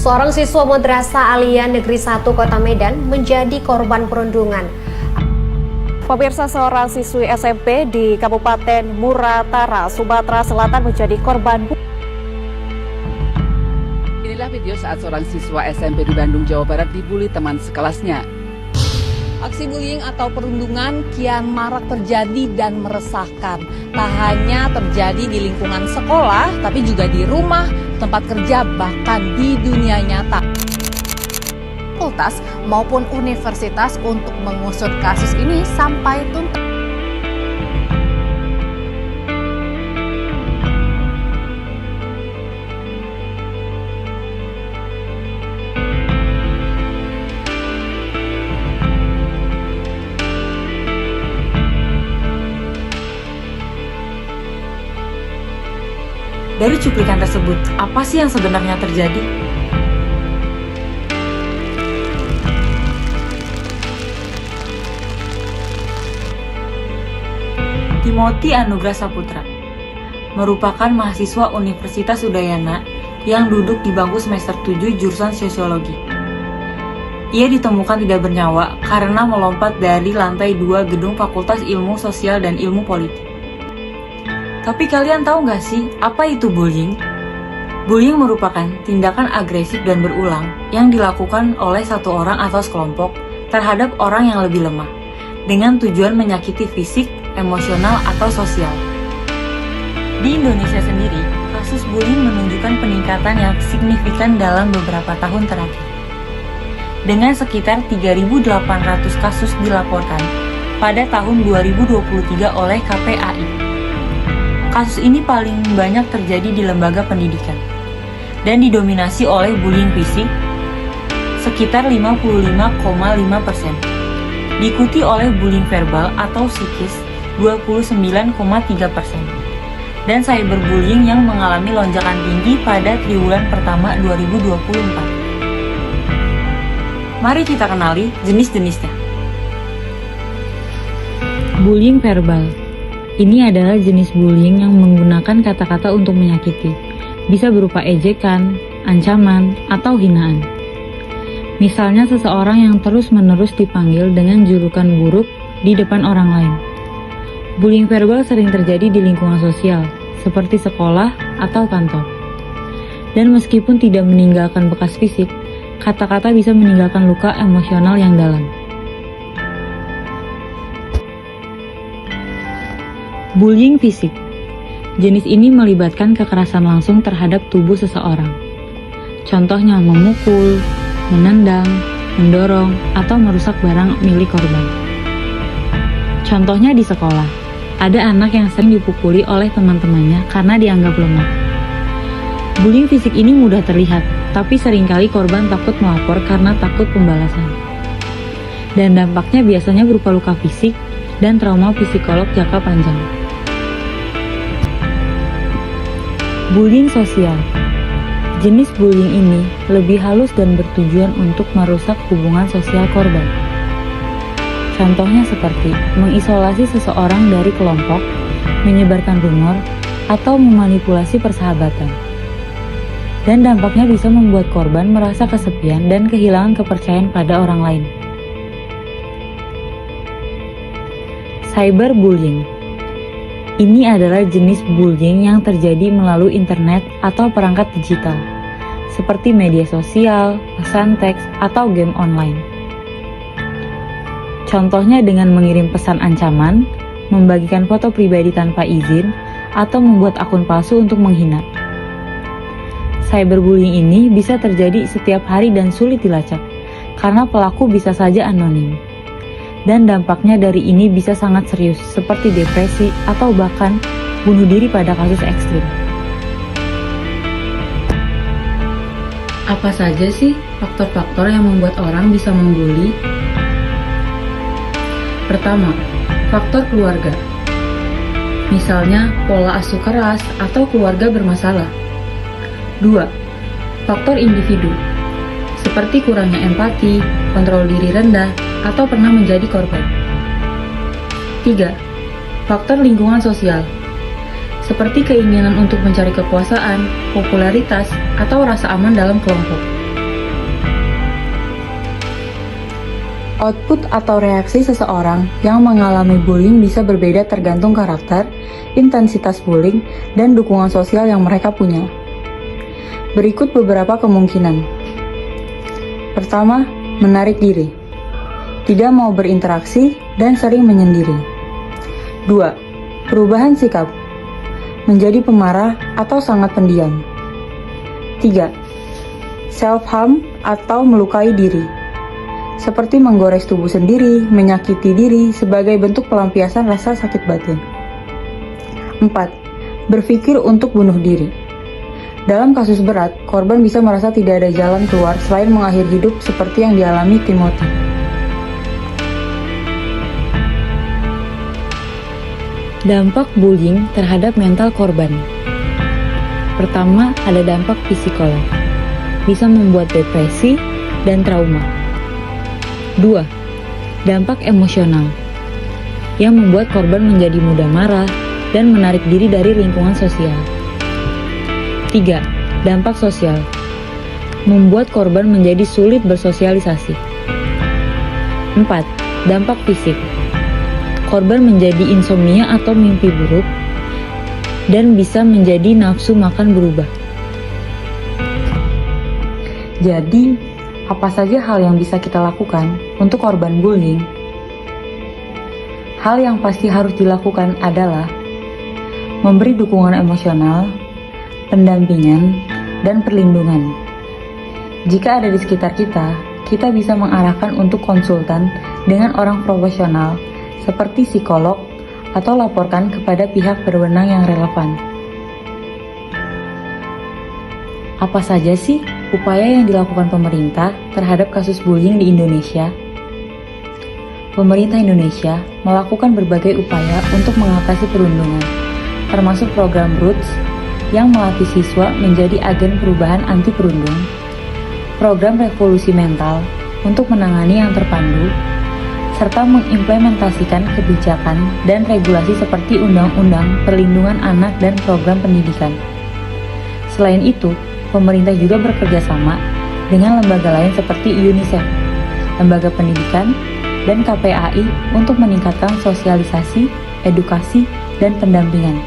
Seorang siswa Madrasah Aliyah Negeri 1 Kota Medan menjadi korban perundungan. Pemirsa, seorang siswi SMP di Kabupaten Muratara, Sumatera Selatan menjadi korban. Inilah video saat seorang siswa SMP di Bandung, Jawa Barat dibully teman sekelasnya. Aksi bullying atau perundungan kian marak terjadi dan meresahkan. Tak hanya terjadi di lingkungan sekolah, tapi juga di rumah, tempat kerja, bahkan di dunia nyata. Fakultas maupun universitas untuk mengusut kasus ini sampai tuntas. Dari cuplikan tersebut, apa sih yang sebenarnya terjadi? Timothy Anugrah Saputra merupakan mahasiswa Universitas Udayana yang duduk di bangku semester 7 jurusan Sosiologi. Ia ditemukan tidak bernyawa karena melompat dari lantai 2 gedung Fakultas Ilmu Sosial dan Ilmu Politik. Tapi kalian tahu nggak sih, apa itu bullying? Bullying merupakan tindakan agresif dan berulang yang dilakukan oleh satu orang atau sekelompok terhadap orang yang lebih lemah, dengan tujuan menyakiti fisik, emosional, atau sosial. Di Indonesia sendiri, kasus bullying menunjukkan peningkatan yang signifikan dalam beberapa tahun terakhir. Dengan sekitar 3.800 kasus dilaporkan pada tahun 2023 oleh KPAI. Kasus ini paling banyak terjadi di lembaga pendidikan dan didominasi oleh bullying fisik sekitar 55,5%, diikuti oleh bullying verbal atau psikis 29,3%, dan cyberbullying yang mengalami lonjakan tinggi pada triwulan pertama 2024. Mari kita kenali jenis-jenisnya. Bullying verbal. Ini adalah jenis bullying yang menggunakan kata-kata untuk menyakiti. Bisa berupa ejekan, ancaman, atau hinaan. Misalnya seseorang yang terus-menerus dipanggil dengan julukan buruk di depan orang lain. Bullying verbal sering terjadi di lingkungan sosial, seperti sekolah atau kantor. Dan meskipun tidak meninggalkan bekas fisik, kata-kata bisa meninggalkan luka emosional yang dalam. Bullying fisik. Jenis ini melibatkan kekerasan langsung terhadap tubuh seseorang. Contohnya memukul, menendang, mendorong, atau merusak barang milik korban. Contohnya di sekolah, ada anak yang sering dipukuli oleh teman-temannya karena dianggap lemah. Bullying fisik ini mudah terlihat, tapi seringkali korban takut melapor karena takut pembalasan. Dan dampaknya biasanya berupa luka fisik dan trauma psikolog jangka panjang. Bullying sosial. Jenis bullying ini lebih halus dan bertujuan untuk merusak hubungan sosial korban. Contohnya seperti mengisolasi seseorang dari kelompok, menyebarkan rumor, atau memanipulasi persahabatan. Dan dampaknya bisa membuat korban merasa kesepian dan kehilangan kepercayaan pada orang lain. Cyberbullying. Ini adalah jenis bullying yang terjadi melalui internet atau perangkat digital, seperti media sosial, pesan teks, atau game online. Contohnya dengan mengirim pesan ancaman, membagikan foto pribadi tanpa izin, atau membuat akun palsu untuk menghina. Cyberbullying ini bisa terjadi setiap hari dan sulit dilacak, karena pelaku bisa saja anonim. Dan dampaknya dari ini bisa sangat serius, seperti depresi atau bahkan bunuh diri pada kasus ekstrim. Apa saja sih faktor-faktor yang membuat orang bisa membuli? Pertama, faktor keluarga. Misalnya, pola asuh keras atau keluarga bermasalah. 2. Faktor individu. Seperti kurangnya empati, kontrol diri rendah, atau pernah menjadi korban. 3. Faktor lingkungan sosial. Seperti keinginan untuk mencari kekuasaan, popularitas, atau rasa aman dalam kelompok. Output atau reaksi seseorang yang mengalami bullying bisa berbeda tergantung karakter, intensitas bullying, dan dukungan sosial yang mereka punya. Berikut beberapa kemungkinan. Pertama, menarik diri. Tidak mau berinteraksi dan sering menyendiri. 2. Perubahan sikap. Menjadi pemarah atau sangat pendiam. 3. Self-harm atau melukai diri. Seperti menggores tubuh sendiri, menyakiti diri sebagai bentuk pelampiasan rasa sakit batin. 4. Berpikir untuk bunuh diri. Dalam kasus berat, korban bisa merasa tidak ada jalan keluar selain mengakhiri hidup seperti yang dialami Timothy. Dampak bullying terhadap mental korban. Pertama, ada dampak psikolog. Bisa membuat depresi dan trauma. 2. Dampak emosional. Yang membuat korban menjadi mudah marah dan menarik diri dari lingkungan sosial. 3. Dampak sosial. Membuat korban menjadi sulit bersosialisasi. 4. Dampak fisik. Korban menjadi insomnia atau mimpi buruk dan bisa menjadi nafsu makan berubah. Jadi, apa saja hal yang bisa kita lakukan untuk korban bullying? Hal yang pasti harus dilakukan adalah memberi dukungan emosional, pendampingan, dan perlindungan. Jika ada di sekitar kita, kita bisa mengarahkan untuk konsultan dengan orang profesional seperti psikolog atau laporkan kepada pihak berwenang yang relevan. Apa saja sih upaya yang dilakukan pemerintah terhadap kasus bullying di Indonesia? Pemerintah Indonesia melakukan berbagai upaya untuk mengatasi perundungan, termasuk program Roots yang melatih siswa menjadi agen perubahan anti perundung, program revolusi mental untuk menangani yang terpandu, serta mengimplementasikan kebijakan dan regulasi seperti Undang-Undang Perlindungan Anak dan program pendidikan. Selain itu, pemerintah juga bekerja sama dengan lembaga lain seperti UNICEF, lembaga pendidikan, dan KPAI untuk meningkatkan sosialisasi, edukasi, dan pendampingan.